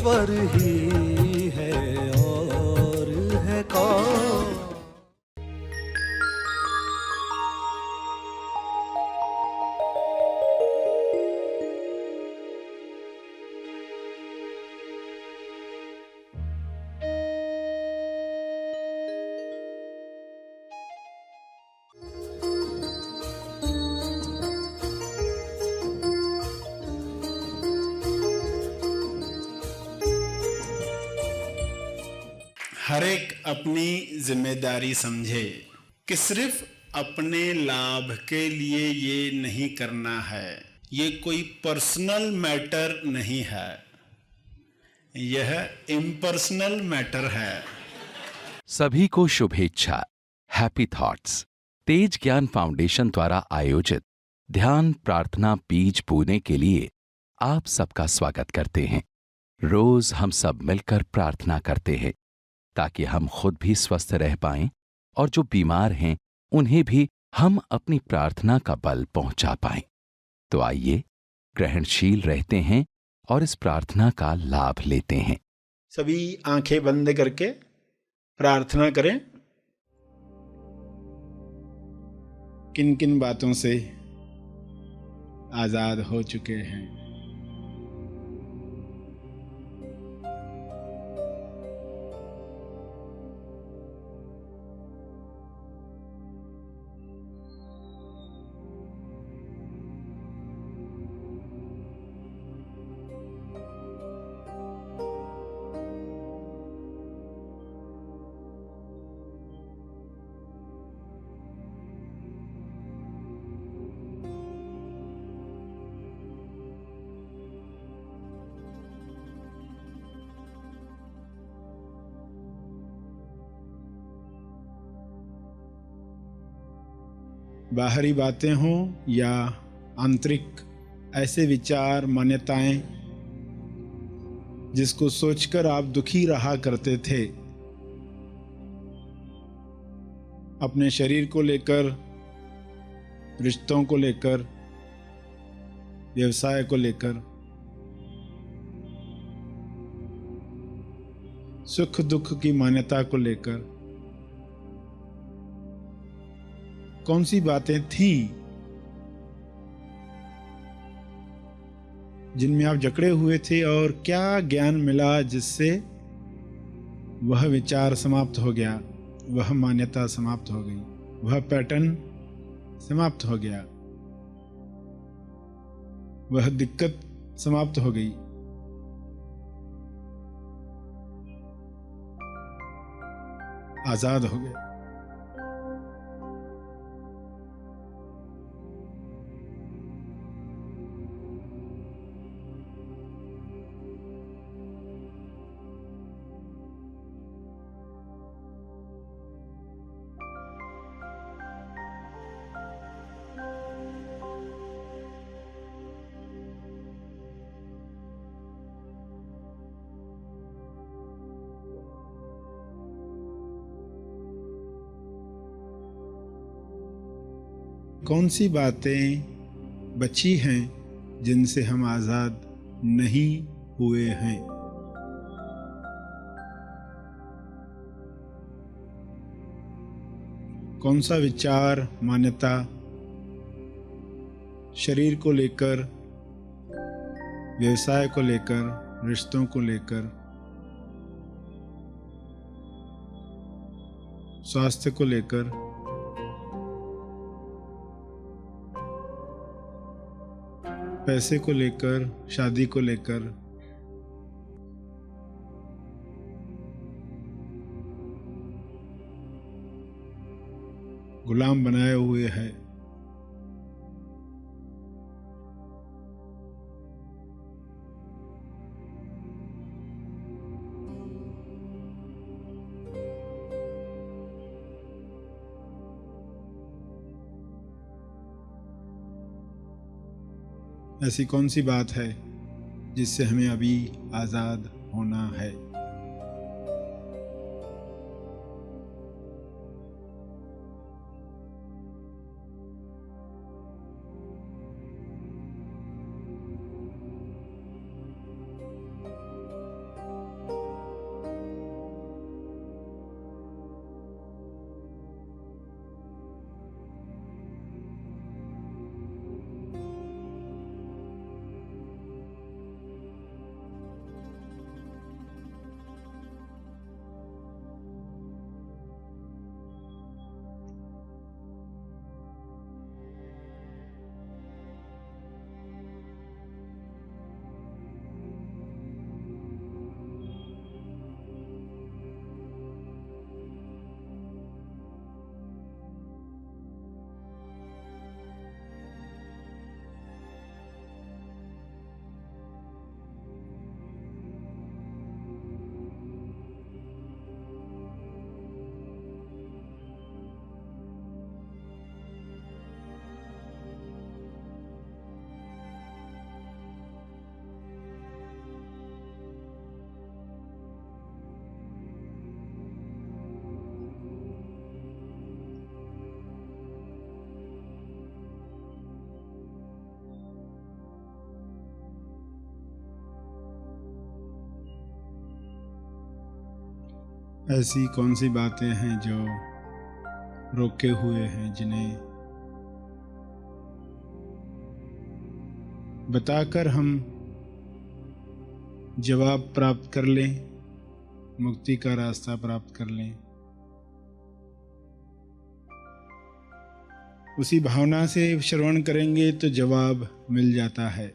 ईश्वर ही है और है कौन। हर एक अपनी जिम्मेदारी समझे कि सिर्फ अपने लाभ के लिए ये नहीं करना है। ये कोई पर्सनल मैटर नहीं है, यह इम्पर्सनल मैटर है। सभी को शुभेच्छा। हैप्पी थॉट्स तेज ज्ञान फाउंडेशन द्वारा आयोजित ध्यान प्रार्थना बीज बोने के लिए आप सबका स्वागत करते हैं। रोज हम सब मिलकर प्रार्थना करते हैं ताकि हम खुद भी स्वस्थ रह पाएं और जो बीमार हैं उन्हें भी हम अपनी प्रार्थना का बल पहुंचा पाएं। तो आइए ग्रहणशील रहते हैं और इस प्रार्थना का लाभ लेते हैं। सभी आंखें बंद करके प्रार्थना करें। किन किन बातों से आजाद हो चुके हैं। बाहरी बातें हों या आंतरिक ऐसे विचार मान्यताएं जिसको सोचकर आप दुखी रहा करते थे, अपने शरीर को लेकर, रिश्तों को लेकर, व्यवसाय को लेकर, सुख दुख की मान्यता को लेकर कौन सी बातें थी जिनमें आप जकड़े हुए थे और क्या ज्ञान मिला जिससे वह विचार समाप्त हो गया, वह मान्यता समाप्त हो गई, वह पैटर्न समाप्त हो गया, वह दिक्कत समाप्त हो गई। आजाद हो गए। कौन सी बातें बची हैं जिनसे हम आजाद नहीं हुए हैं। कौन सा विचार मान्यता शरीर को लेकर, व्यवसाय को लेकर, रिश्तों को लेकर, स्वास्थ्य को लेकर, पैसे को लेकर, शादी को लेकर, गुलाम बनाए हुए है। ऐसी कौन सी बात है जिससे हमें अभी आजाद होना है। ऐसी कौन सी बातें हैं जो रोके हुए हैं, जिन्हें बताकर हम जवाब प्राप्त कर लें, मुक्ति का रास्ता प्राप्त कर लें। उसी भावना से श्रवण करेंगे तो जवाब मिल जाता है।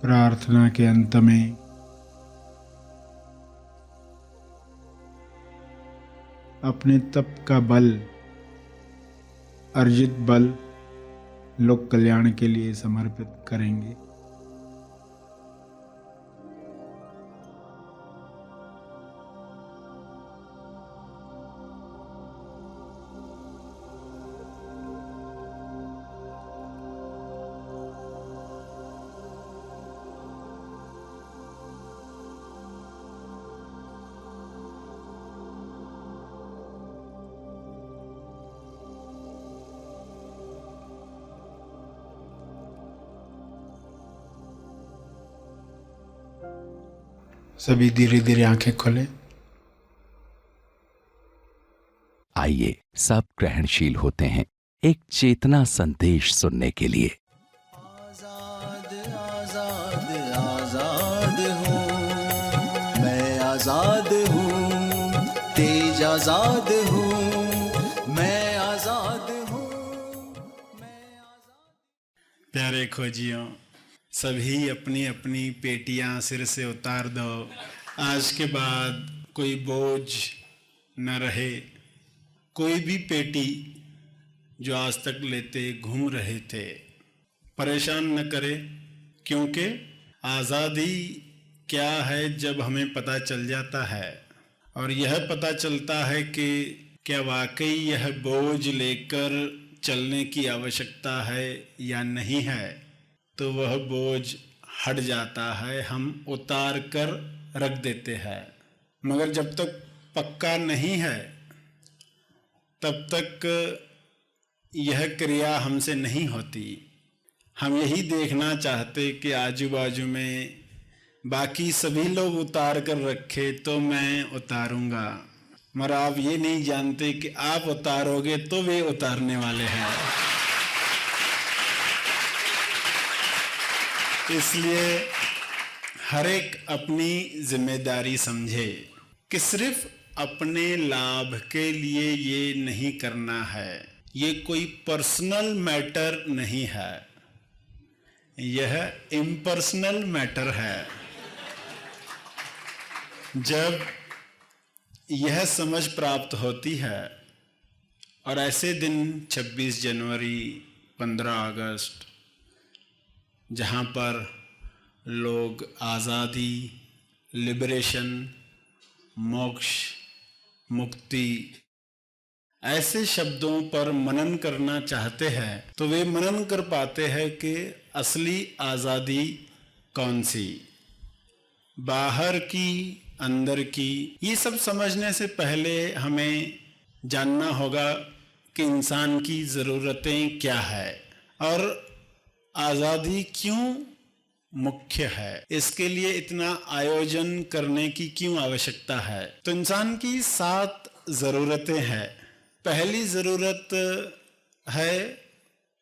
प्रार्थना के अंत में अपने तप का बल, अर्जित बल लोक कल्याण के लिए समर्पित करेंगे। सभी धीरे धीरे आंखें खोलें। आइए सब ग्रहणशील होते हैं एक चेतना संदेश सुनने के लिए। आजाद आजाद आजाद हूँ, मैं आजाद हूँ, तेज आजाद हूँ, मैं आजाद हूँ, मैं आजाद। प्यारे खोजियों, सभी अपनी अपनी पेटियां सिर से उतार दो। आज के बाद कोई बोझ न रहे। कोई भी पेटी जो आज तक लेते घूम रहे थे, परेशान न करे, क्योंकि आज़ादी क्या है जब हमें पता चल जाता है और यह पता चलता है कि क्या वाकई यह बोझ लेकर चलने की आवश्यकता है या नहीं है, तो वह बोझ हट जाता है, हम उतार कर रख देते हैं। मगर जब तक पक्का नहीं है तब तक यह क्रिया हमसे नहीं होती। हम यही देखना चाहते कि आजू बाजू में बाकी सभी लोग उतार कर रखे तो मैं उतारूंगा, मगर आप ये नहीं जानते कि आप उतारोगे तो वे उतारने वाले हैं। इसलिए हर एक अपनी जिम्मेदारी समझे कि सिर्फ अपने लाभ के लिए ये नहीं करना है। ये कोई पर्सनल मैटर नहीं है, यह इम्पर्सनल मैटर है। जब यह समझ प्राप्त होती है, और ऐसे दिन 26 जनवरी 15 अगस्त जहाँ पर लोग आज़ादी, लिबरेशन, मोक्ष, मुक्ति ऐसे शब्दों पर मनन करना चाहते हैं, तो वे मनन कर पाते हैं कि असली आज़ादी कौन सी, बाहर की, अंदर की। ये सब समझने से पहले हमें जानना होगा कि इंसान की ज़रूरतें क्या है और आज़ादी क्यों मुख्य है, इसके लिए इतना आयोजन करने की क्यों आवश्यकता है। तो इंसान की 7 ज़रूरतें हैं। पहली ज़रूरत है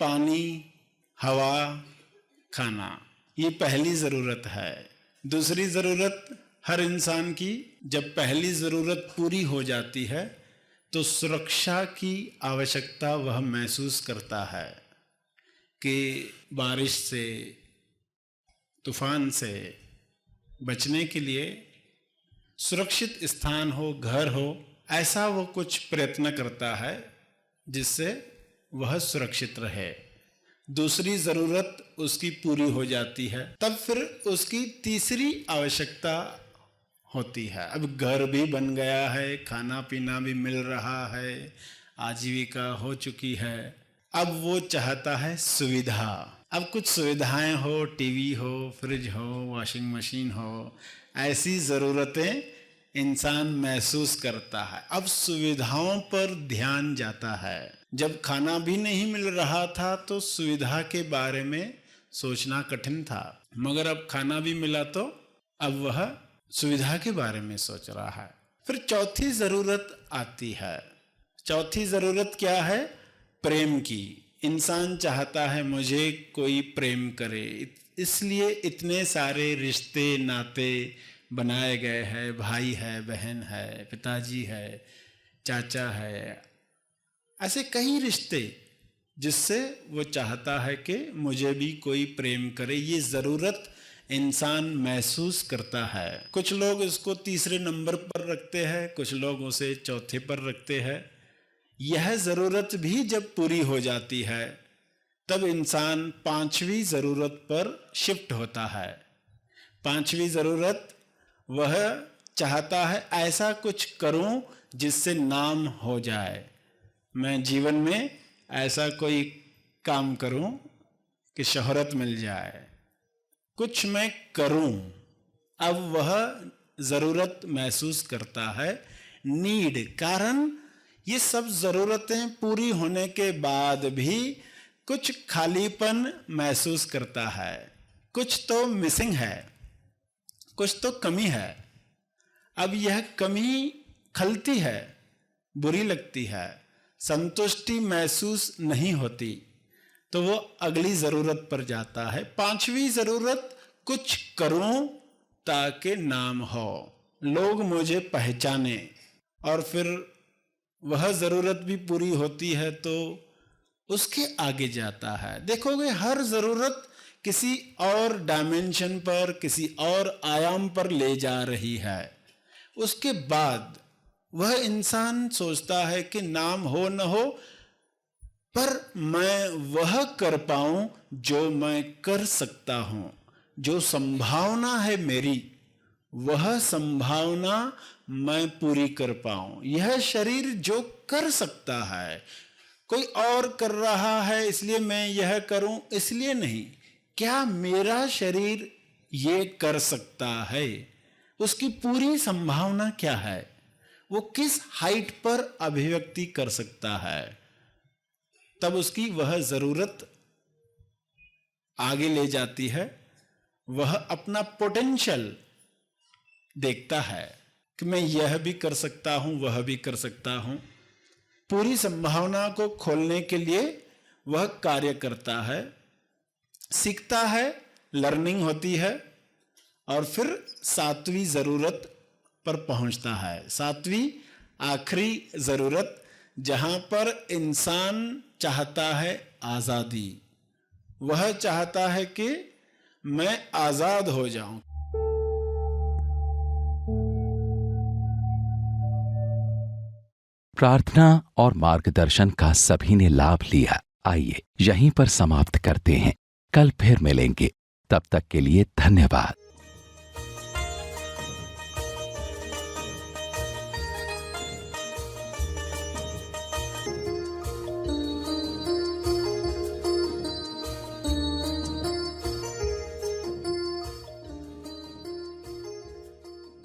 पानी, हवा, खाना, ये पहली ज़रूरत है। दूसरी ज़रूरत हर इंसान की, जब पहली ज़रूरत पूरी हो जाती है तो सुरक्षा की आवश्यकता वह महसूस करता है कि बारिश से, तूफान से बचने के लिए सुरक्षित स्थान हो, घर हो, ऐसा वो कुछ प्रयत्न करता है जिससे वह सुरक्षित रहे। दूसरी ज़रूरत उसकी पूरी हो जाती है, तब फिर उसकी तीसरी आवश्यकता होती है। अब घर भी बन गया है, खाना पीना भी मिल रहा है, आजीविका हो चुकी है, अब वो चाहता है सुविधा। अब कुछ सुविधाएं हो, टीवी हो, फ्रिज हो, वॉशिंग मशीन हो, ऐसी ज़रूरतें इंसान महसूस करता है। अब सुविधाओं पर ध्यान जाता है। जब खाना भी नहीं मिल रहा था तो सुविधा के बारे में सोचना कठिन था, मगर अब खाना भी मिला तो अब वह सुविधा के बारे में सोच रहा है। फिर चौथी ज़रूरत आती है। चौथी ज़रूरत क्या है? प्रेम की। इंसान चाहता है मुझे कोई प्रेम करे, इसलिए इतने सारे रिश्ते नाते बनाए गए हैं। भाई है, बहन है, पिताजी है, चाचा है, ऐसे कई रिश्ते जिससे वो चाहता है कि मुझे भी कोई प्रेम करे। ये ज़रूरत इंसान महसूस करता है। कुछ लोग इसको तीसरे नंबर पर रखते हैं, कुछ लोग उसे चौथे पर रखते हैं। यह ज़रूरत भी जब पूरी हो जाती है तब इंसान पांचवी ज़रूरत पर शिफ्ट होता है। पांचवी ज़रूरत, वह चाहता है ऐसा कुछ करूं जिससे नाम हो जाए। मैं जीवन में ऐसा कोई काम करूं कि शोहरत मिल जाए, कुछ मैं करूं। अब वह ज़रूरत महसूस करता है, नीड। कारण ये सब ज़रूरतें पूरी होने के बाद भी कुछ खालीपन महसूस करता है, कुछ तो मिसिंग है, कुछ तो कमी है। अब यह कमी खलती है, बुरी लगती है, संतुष्टि महसूस नहीं होती, तो वो अगली ज़रूरत पर जाता है। पांचवी ज़रूरत, कुछ करूं ताकि नाम हो, लोग मुझे पहचाने। और फिर वह ज़रूरत भी पूरी होती है तो उसके आगे जाता है। देखोगे हर ज़रूरत किसी और डायमेंशन पर, किसी और आयाम पर ले जा रही है। उसके बाद वह इंसान सोचता है कि नाम हो न हो, पर मैं वह कर पाऊं जो मैं कर सकता हूं। जो संभावना है मेरी, वह संभावना मैं पूरी कर पाऊं। यह शरीर जो कर सकता है, कोई और कर रहा है इसलिए मैं यह करूं, इसलिए नहीं। क्या मेरा शरीर ये कर सकता है? उसकी पूरी संभावना क्या है? वो किस हाइट पर अभिव्यक्ति कर सकता है? तब उसकी वह ज़रूरत आगे ले जाती है। वह अपना पोटेंशियल देखता है कि मैं यह भी कर सकता हूं, वह भी कर सकता हूं। पूरी संभावना को खोलने के लिए वह कार्य करता है, सीखता है, लर्निंग होती है, और फिर सातवीं ज़रूरत पर पहुंचता है। सातवीं आखिरी ज़रूरत, जहां पर इंसान चाहता है आज़ादी। वह चाहता है कि मैं आज़ाद हो जाऊं। प्रार्थना और मार्गदर्शन का सभी ने लाभ लिया। आइए यहीं पर समाप्त करते हैं, कल फिर मिलेंगे। तब तक के लिए धन्यवाद।